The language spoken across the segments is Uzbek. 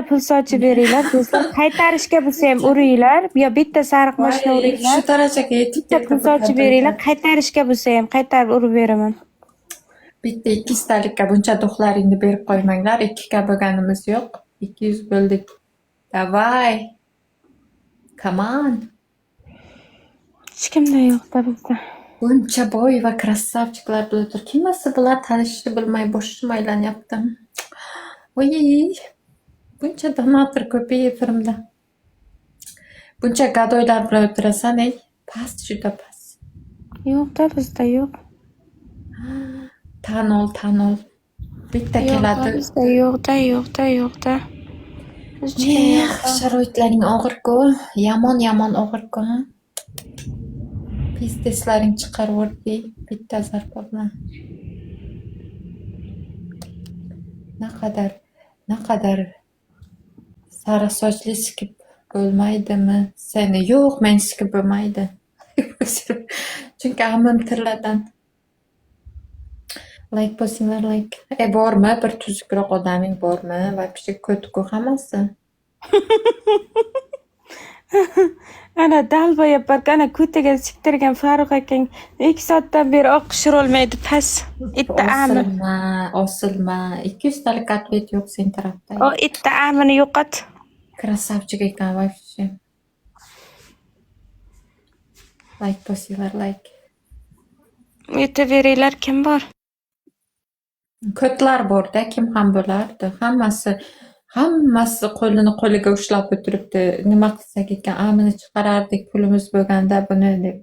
pul sochib beringlar do'stlar. Qaytarishga bo'lsa ham uringlar. Yo bitta sariq mashina Voy, uringlar. shu darajaga yetib Bitta ketdi pul bu sochib beringlar. kadrlar. Qaytarishga bo'lsa ham qaytarib urib beraman. Bitta 200 buncha duxlaringni berib qo'ymanglar. 2 bo'lganimiz yo'q. 200 bo'ldik. Davay. Come on. Hech kimda yo'q-da bizda. Buncha boy va krassavchiklar bilan tur. Kimasi bular tanishishni bilmay boshim aylanyapti. Voy, buncha donator ko'payib filmda. Buncha gadoylar bilan o'tirasan, ey. Past, juda past. Yo'q-da bizda yo'q. Tan ol. Bitta Yo'q-da keladi. bizda yo'q-da. Hech kim yo'q. Sharoitlaring og'ir-ku. Yomon og'ir-ku. Pizdeslaring chiqarvordi bitta zarba bilan. Naqadar sari sochli sikib bo'lmaydimi? Seni yo'q, men sikib bo'lmaydi. Chunki ammam tirladan. Like bosinglar, like. Bormi? Bir tuzukroq odaming bormi? Вообще ko'tku hammasi. Ana dalba yaparkan, ana ko'taga siktirgan Farruh akang 2 soatdan beri oqishirolmaydi past. Itta ami. Osilma. 200 talik atlet yo'q sen tarafda. O itta amini yo'qot. Krasavchik ekan вообще. Like bosinglar, like. Aytaveringlar kim bor? Ko'tlar borda, kim ham bo'lardi. Hammasi qo'lini qo'liga ushlab o'tiribdi. Nima qilsak ekan, amini chiqarardik pulimiz bo'lganda buni deb.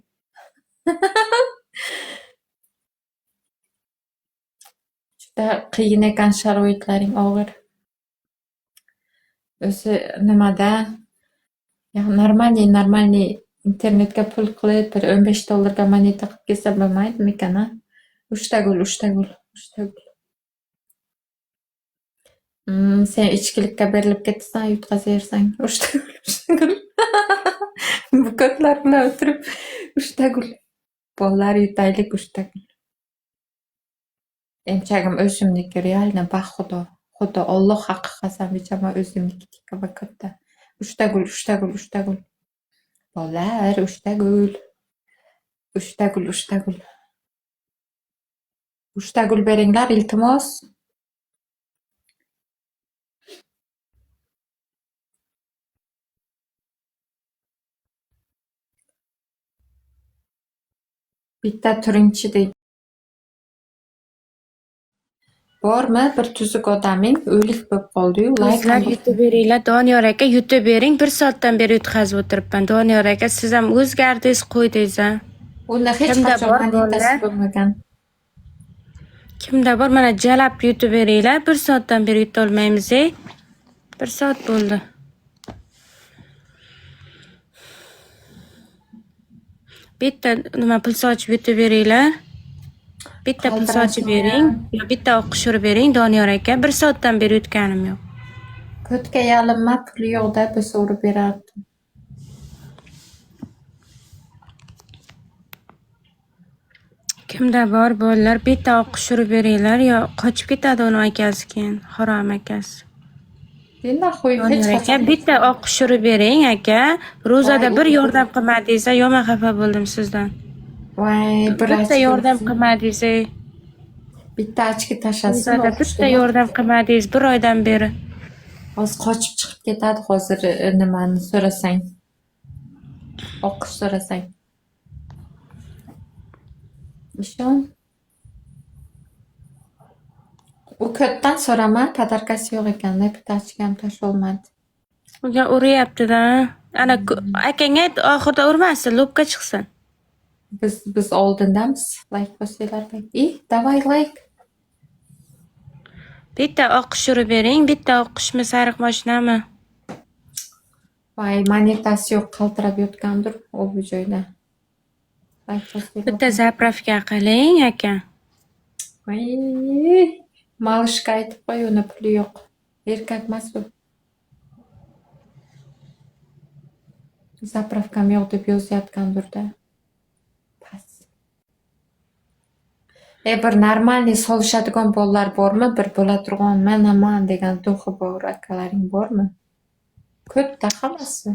Juda qiyin ekan, sharoitlaring og'ir. O'zi nimada? Ya normalniy internetga pul qilib, bir 15 dollarga moneta qilib kelsa bo'lmaydimikan, a? Uchtagul. Sen ichkilikka berilib ketasan, yutqazaversang. Uchtagul. Bu ko'tlar bilan o'tirib, uchtagul. Bolalar yutaylik uchtagul. Emchagim o'zimniki, realno baxudo. Xudo Alloh haqqi qasam ichaman o'zimniki tikka va katta. Uchtagul. Bolalar, uchtagul. Uchtagul beringlar, iltimos. Bitta turingchi deydi. Bormi bir tuzuk odaming o'lik bo'lib qoldi-yu, Sizlar yutib beringlar. Doniyor aka yutib bering. 1 soatdan beri yutqazib o'tiribman. Doniyor aka siz ham o'zgardingiz, qo'ydingiz a. Unda hech Kimda qachon bor monetasi bolalar? bo'lmagan. Kimda bor? Mana jalab yutib beringlar. 1 soatdan beri yutolmaymiz, ey. 1 soat bo'ldi. Bitta nima pul sochib yutib beringlar. Bitta pul sochib bering. Yo bitta o'qish urib bering Doniyor aka. 1 soatdan beri yutganim yo'q. Ko'tga yalinma, puli yo'qda biz urib berardim. Kimda bor bolalar? Bitta o'qish urib beringlar. Yo qochib ketadi uni akasi keyin. Harom akasi. Dinda qo'yib hech Doniyor aka qachon bitta o'qish urib bering aka. Ro'zada bir yordam qilmadingiz, yomon xafa bo'ldim sizdan. Voy, Bitta yordam qilmadingiz. bitta ochki tashlasin. Ro'zada bitta yordam qilmadingiz 1 oydan beri. Hozir qochib chiqib ketadi hozir nimani so'rasang. O'qish so'rasang. Ishon. U ko'tdan so'rama, podarkasi yo'q ekan-da, bitta ochki ham tasholmadi. Unga uryapti-da. Ana akangga ayt oxirida urmasin, lobga chiqsin. Biz oldindamiz. Like bosinglar, like. Davay like. Bitta o'qish urib bering, bitta o'qishmi sariq mashinami? Voy, monetasi yo'q, qaltirab yotgandir u bu joyda. Like bosinglar. Bitta zapravka qiling aka. Voy, malishga aytib qo'y, uni puli yo'q. Erkak emas u. Zapravkam yo'q deb yozayotgandir-da. Pas. Bir normalniy solishadigan bolalar bormi? Bir bo'la turgan "Manaman" degan to'xi bor akalaring bormi? Ko'pda hammasi.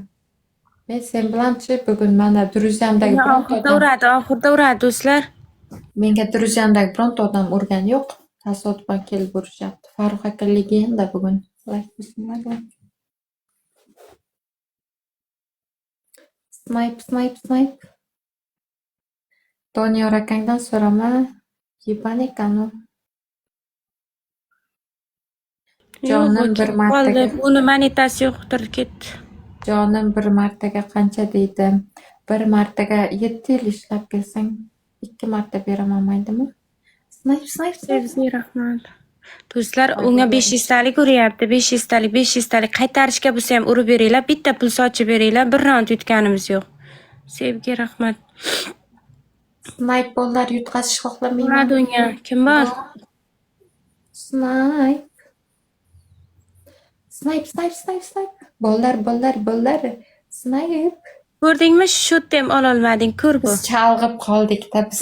Men sen bilanchi bugun mana Druzandagi bironta odam Oxirida uradi do'stlar. menga Druzandagi bironta odam urgani yo'q. Tasodifan kelib urishyapti. Farruh aka legenda bugun. Snipe. Doniyor akangdan so'rama. Yepan ekan u. Jonim bir martaga Uni monetasi yo'qdir, ketdi. jonim bir martaga qancha deydi? Bir martaga 7 yil ishlab kelsang 2 marta beraman maydimi? Snipe. Sevgi rahmat. Do'stlar, unga 500 talik uryapti. 500 talik. Qaytarishga bo'lsa ham urib beringlar. Bitta pul sochib beringlar. Bir raund yutganimiz yo'q. Sevgi rahmat. Snipe bolalar yutqazish xohlamayman. Uradi unga. Kim bor? Snipe. Bolalar. Snipe. Ko'rdingmi? Shot ham ololmading. Ko'r bu. Biz chalg'ib qoldik-da biz.